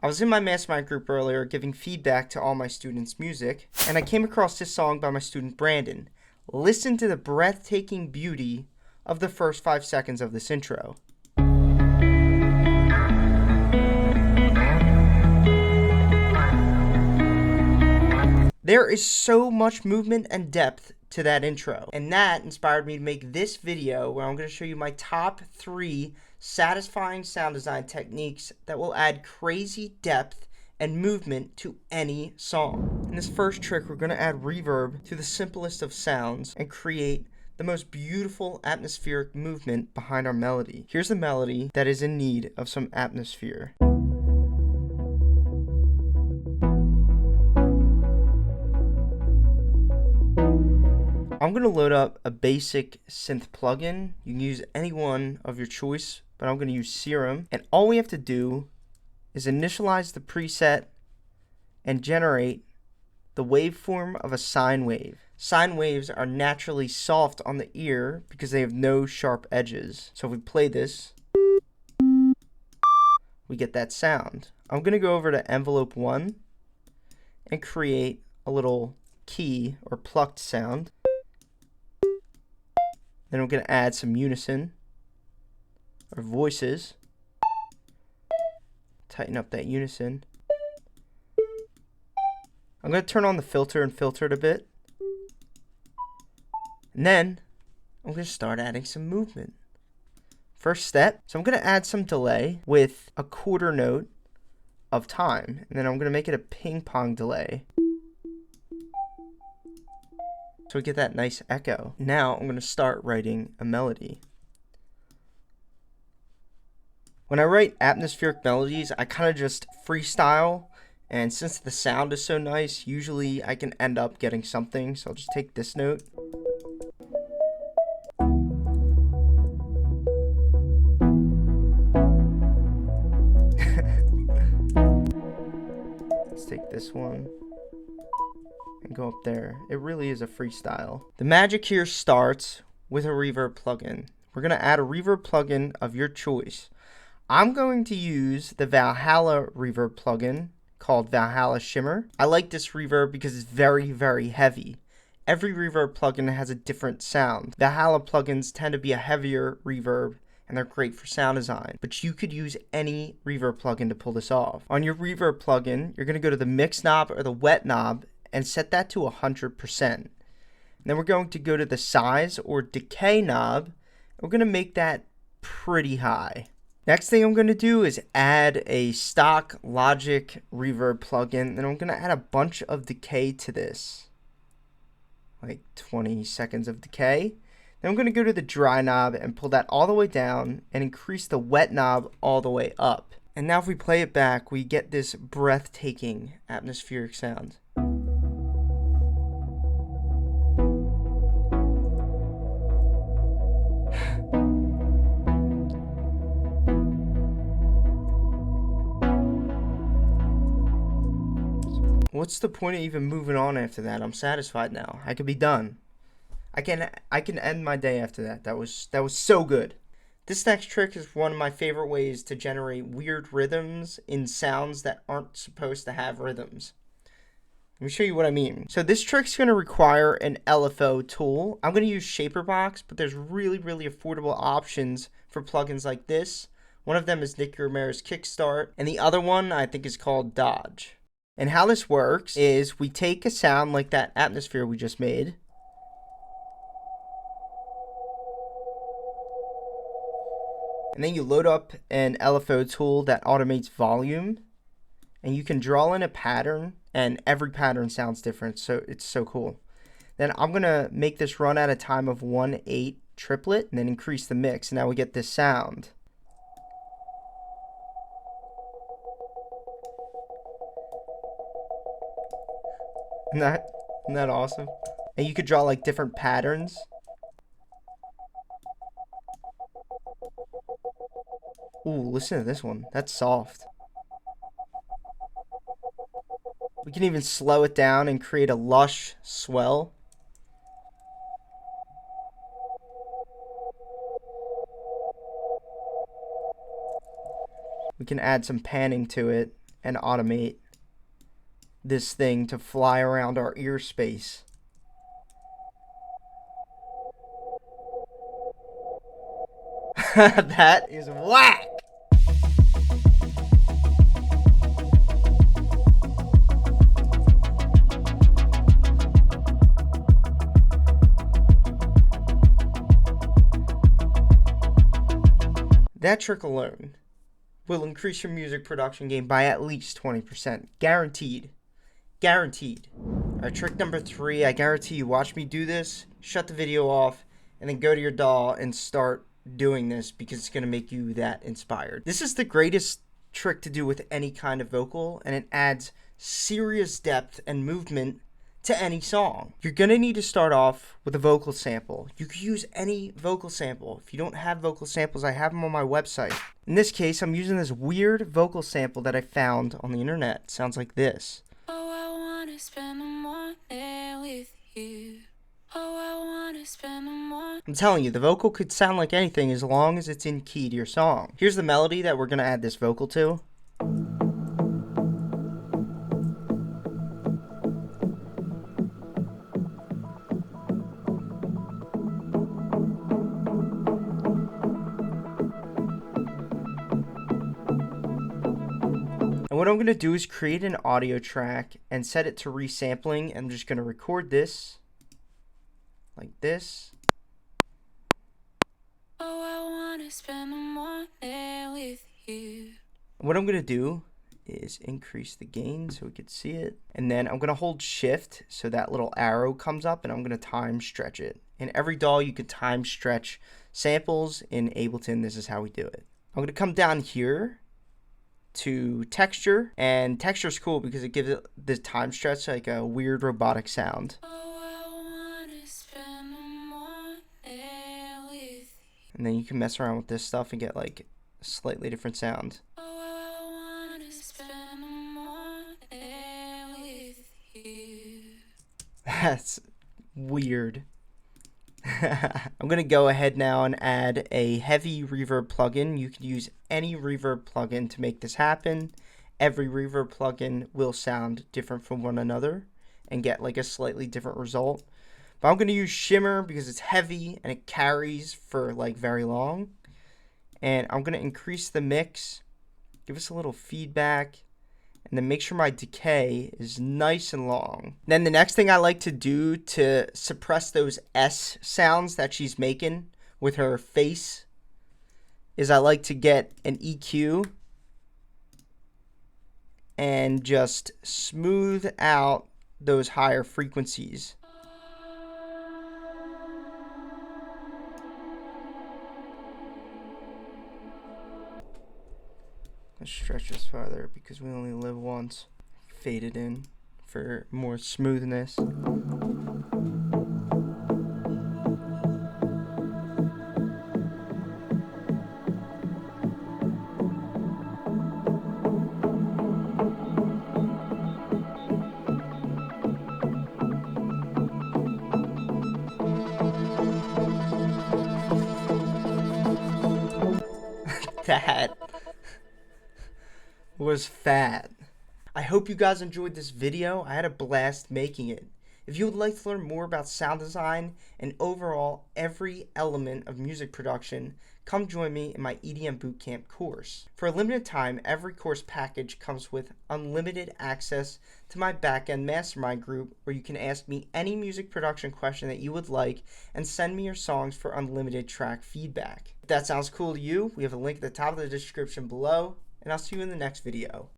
I was in my mastermind group earlier giving feedback to all my students' music, and I came across this song by my student Brandon. Listen to the breathtaking beauty of the first 5 seconds of this intro. There is so much movement and depth to that intro, and that inspired me to make this video where I'm going to show you my top 3 satisfying sound design techniques that will add crazy depth and movement to any song. In this first trick, we're going to add reverb to the simplest of sounds and create the most beautiful atmospheric movement behind our melody. Here's a melody that is in need of some atmosphere. I'm going to load up a basic synth plugin. You can use any one of your choice, but I'm going to use Serum. And all we have to do is initialize the preset and generate the waveform of a sine wave. Sine waves are naturally soft on the ear because they have no sharp edges. So if we play this, we get that sound. I'm going to go over to envelope 1 and create a little key or plucked sound. Then we're going to add some unison or voices. Tighten up that unison. I'm going to turn on the filter and filter it a bit. And then I'm going to start adding some movement. First step, so I'm going to add some delay with a quarter note of time. And then I'm going to make it a ping pong delay. So we get that nice echo. Now I'm going to start writing a melody. When I write atmospheric melodies, I kind of just freestyle. And since the sound is so nice, usually I can end up getting something. So I'll just take this note. Let's take this one and go up there. It really is a freestyle. The magic here starts with a reverb plugin. We're going to add a reverb plugin of your choice. I'm going to use the Valhalla reverb plugin called Valhalla Shimmer. I like this reverb because it's very, very heavy. Every reverb plugin has a different sound. Valhalla plugins tend to be a heavier reverb and they're great for sound design, but you could use any reverb plugin to pull this off. On your reverb plugin, you're going to go to the mix knob or the wet knob and set that to 100%. And then we're going to go to the size or decay knob. We're going to make that pretty high. Next thing I'm going to do is add a stock Logic reverb plugin. Then I'm going to add a bunch of decay to this, like 20 seconds of decay. Then I'm going to go to the dry knob and pull that all the way down and increase the wet knob all the way up. And now if we play it back, we get this breathtaking atmospheric sound. What's the point of even moving on after that? I'm satisfied now. I could be done. I can end my day after that. That was so good. This next trick is one of my favorite ways to generate weird rhythms in sounds that aren't supposed to have rhythms. Let me show you what I mean. So this trick's going to require an LFO tool. I'm going to use Shaperbox, but there's really, really affordable options for plugins like this. One of them is Nicky Romero's Kickstart, and the other one I think is called Dodge. And how this works is we take a sound like that atmosphere we just made, and then you load up an LFO tool that automates volume, and you can draw in a pattern, and every pattern sounds different, so it's so cool. Then I'm going to make this run at a time of 1/8 triplet, and then increase the mix, and now we get this sound. Isn't that awesome? And you could draw like different patterns. Ooh, listen to this one. That's soft. We can even slow it down and create a lush swell. We can add some panning to it and automate this thing to fly around our ear space. That is whack! That trick alone will increase your music production game by at least 20%. Guaranteed. Guaranteed. Alright, trick number 3. I guarantee you, watch me do this, shut the video off, and then go to your DAW and start doing this because it's going to make you that inspired. This is the greatest trick to do with any kind of vocal, and it adds serious depth and movement to any song. You're going to need to start off with a vocal sample. You can use any vocal sample. If you don't have vocal samples, I have them on my website. In this case, I'm using this weird vocal sample that I found on the internet. It sounds like this. Oh, I wanna spend the morning with you. Oh, I wanna spend the morning. I'm telling you, the vocal could sound like anything as long as it's in key to your song. Here's the melody that we're going to add this vocal to. And what I'm going to do is create an audio track and set it to resampling. I'm just going to record this like this. Oh, I wanna spend the morning with you. What I'm going to do is increase the gain so we can see it. And then I'm going to hold shift so that little arrow comes up, and I'm going to time stretch it. In every DAW you can time stretch samples. In Ableton, this is how we do it. I'm going to come down here to texture, and texture is cool because it gives it the time stretch like a weird robotic sound. And then you can mess around with this stuff and get like a slightly different sound. That's weird. I'm going to go ahead now and add a heavy reverb plugin. You can use any reverb plugin to make this happen. Every reverb plugin will sound different from one another and get like a slightly different result. But I'm going to use Shimmer because it's heavy and it carries for like very long. And I'm going to increase the mix, give us a little feedback, and then make sure my decay is nice and long. Then the next thing I like to do to suppress those S sounds that she's making with her face is I like to get an EQ and just smooth out those higher frequencies. Let's stretch this farther because we only live once. Fade it in for more smoothness. That was fat. I hope you guys enjoyed this video. I had a blast making it. If you would like to learn more about sound design and overall every element of music production, come join me in my EDM Bootcamp course. For a limited time, every course package comes with unlimited access to my backend mastermind group where you can ask me any music production question that you would like and send me your songs for unlimited track feedback. If that sounds cool to you, we have a link at the top of the description below, and I'll see you in the next video.